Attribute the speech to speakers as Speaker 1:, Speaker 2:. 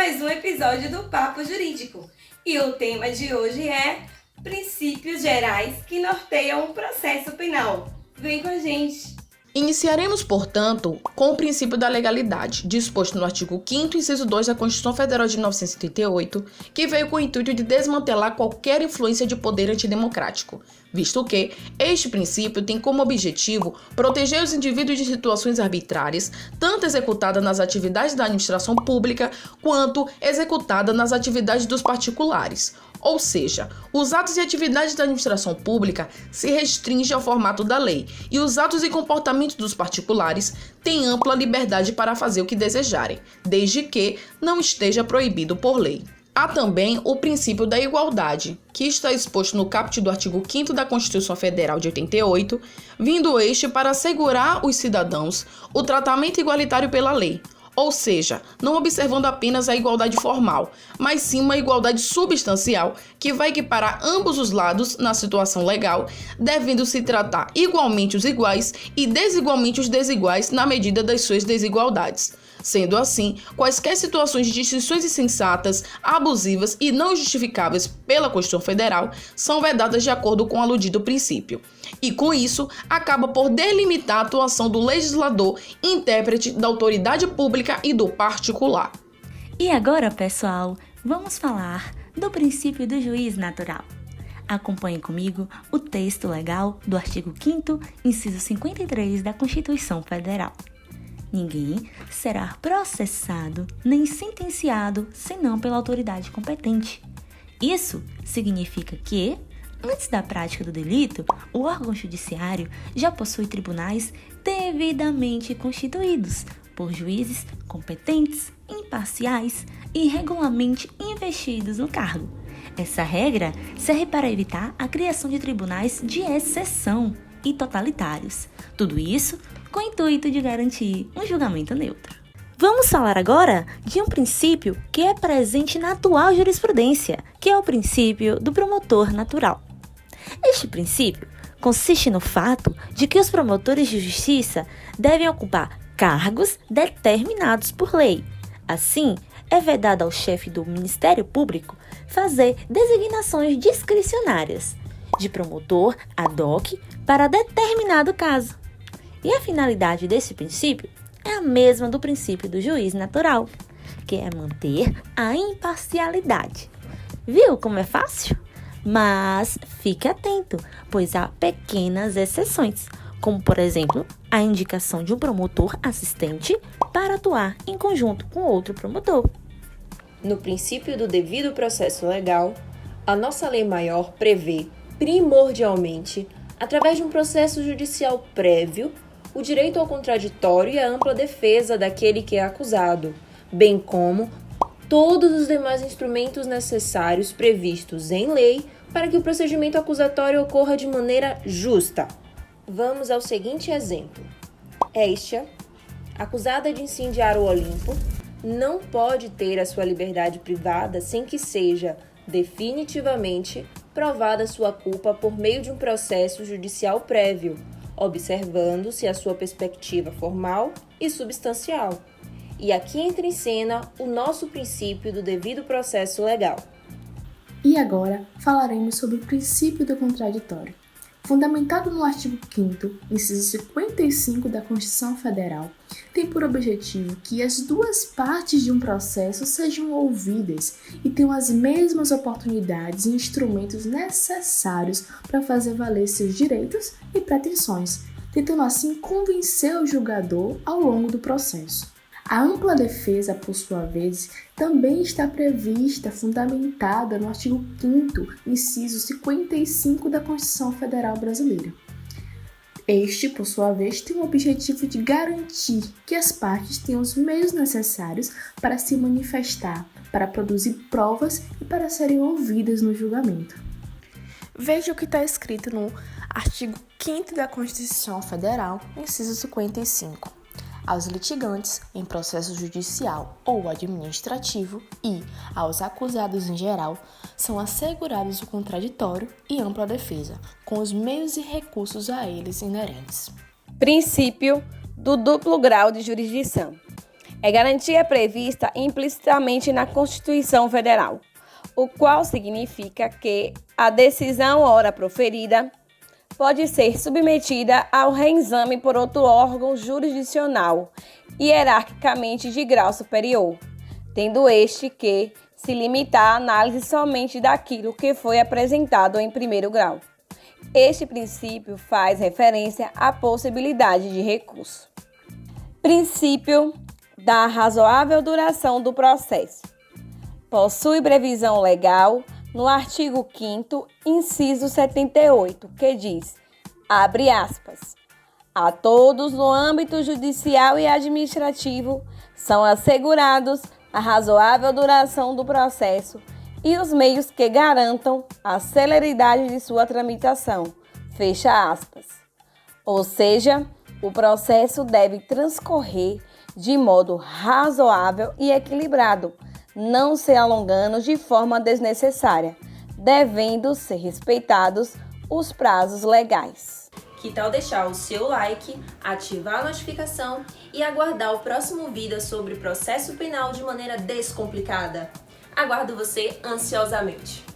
Speaker 1: mais um episódio do Papo Jurídico. E o tema de hoje é princípios gerais que norteiam o processo penal. Vem com a gente!
Speaker 2: Iniciaremos, portanto, com o princípio da legalidade, disposto no artigo 5º, inciso 2 da Constituição Federal de 1988, que veio com o intuito de desmantelar qualquer influência de poder antidemocrático, visto que este princípio tem como objetivo proteger os indivíduos de situações arbitrárias, tanto executadas nas atividades da administração pública, quanto executadas nas atividades dos particulares. Ou seja, os atos e atividades da administração pública se restringem ao formato da lei e os atos e comportamentos dos particulares têm ampla liberdade para fazer o que desejarem, desde que não esteja proibido por lei. Há também o princípio da igualdade, que está exposto no caput do artigo 5º da Constituição Federal de 88, vindo este para assegurar os cidadãos o tratamento igualitário pela lei. Ou seja, não observando apenas a igualdade formal, mas sim uma igualdade substancial que vai equiparar ambos os lados na situação legal, devendo se tratar igualmente os iguais e desigualmente os desiguais na medida das suas desigualdades. Sendo assim, quaisquer situações de distinções insensatas, abusivas e não justificáveis pela Constituição Federal são vedadas de acordo com o aludido princípio. E com isso, acaba por delimitar a atuação do legislador, intérprete da autoridade pública e do particular.
Speaker 3: E agora, pessoal, vamos falar do princípio do juiz natural. Acompanhe comigo o texto legal do artigo 5º, inciso 53 da Constituição Federal. Ninguém será processado nem sentenciado senão pela autoridade competente. Isso significa que, antes da prática do delito, o órgão judiciário já possui tribunais devidamente constituídos por juízes competentes, imparciais e regularmente investidos no cargo. Essa regra serve para evitar a criação de tribunais de exceção e totalitários. Tudo isso com o intuito de garantir um julgamento neutro. Vamos falar agora de um princípio que é presente na atual jurisprudência, que é o princípio do promotor natural. Este princípio consiste no fato de que os promotores de justiça devem ocupar cargos determinados por lei. Assim, é vedado ao chefe do Ministério Público fazer designações discricionárias de promotor ad hoc para determinado caso. E a finalidade desse princípio é a mesma do princípio do juiz natural, que é manter a imparcialidade. Viu como é fácil? Mas fique atento, pois há pequenas exceções, como por exemplo, a indicação de um promotor assistente para atuar em conjunto com outro promotor.
Speaker 4: No princípio do devido processo legal, a nossa lei maior prevê, primordialmente, através de um processo judicial prévio, o direito ao contraditório e a ampla defesa daquele que é acusado, bem como todos os demais instrumentos necessários previstos em lei para que o procedimento acusatório ocorra de maneira justa. Vamos ao seguinte exemplo. Estia, acusada de incendiar o Olimpo, não pode ter a sua liberdade privada sem que seja definitivamente provada sua culpa por meio de um processo judicial prévio, observando-se a sua perspectiva formal e substancial. E aqui entra em cena o nosso princípio do devido processo legal.
Speaker 5: E agora falaremos sobre o princípio do contraditório. Fundamentado no artigo 5º, inciso 55 da Constituição Federal, tem por objetivo que as duas partes de um processo sejam ouvidas e tenham as mesmas oportunidades e instrumentos necessários para fazer valer seus direitos e pretensões, tentando assim convencer o julgador ao longo do processo. A ampla defesa, por sua vez, também está prevista, fundamentada no artigo 5º, inciso 55 da Constituição Federal Brasileira. Este, por sua vez, tem o objetivo de garantir que as partes tenham os meios necessários para se manifestar, para produzir provas e para serem ouvidas no julgamento.
Speaker 6: Veja o que está escrito no artigo 5º da Constituição Federal, inciso 55. Aos litigantes em processo judicial ou administrativo e aos acusados em geral são assegurados o contraditório e ampla defesa, com os meios e recursos a eles inerentes.
Speaker 1: Princípio do duplo grau de jurisdição. é garantia prevista implicitamente na Constituição Federal, o qual significa que a decisão ora proferida pode ser submetida ao reexame por outro órgão jurisdicional, hierarquicamente de grau superior, tendo este que se limitar à análise somente daquilo que foi apresentado em primeiro grau. Este princípio faz referência à possibilidade de recurso. Princípio da razoável duração do processo. Possui previsão legal no artigo 5º, inciso 78, que diz, abre aspas, a todos no âmbito judicial e administrativo são assegurados a razoável duração do processo e os meios que garantam a celeridade de sua tramitação, fecha aspas. Ou seja, o processo deve transcorrer de modo razoável e equilibrado, não se alongando de forma desnecessária, devendo ser respeitados os prazos legais.
Speaker 4: Que tal deixar o seu like, ativar a notificação e aguardar o próximo vídeo sobre processo penal de maneira descomplicada? Aguardo você ansiosamente!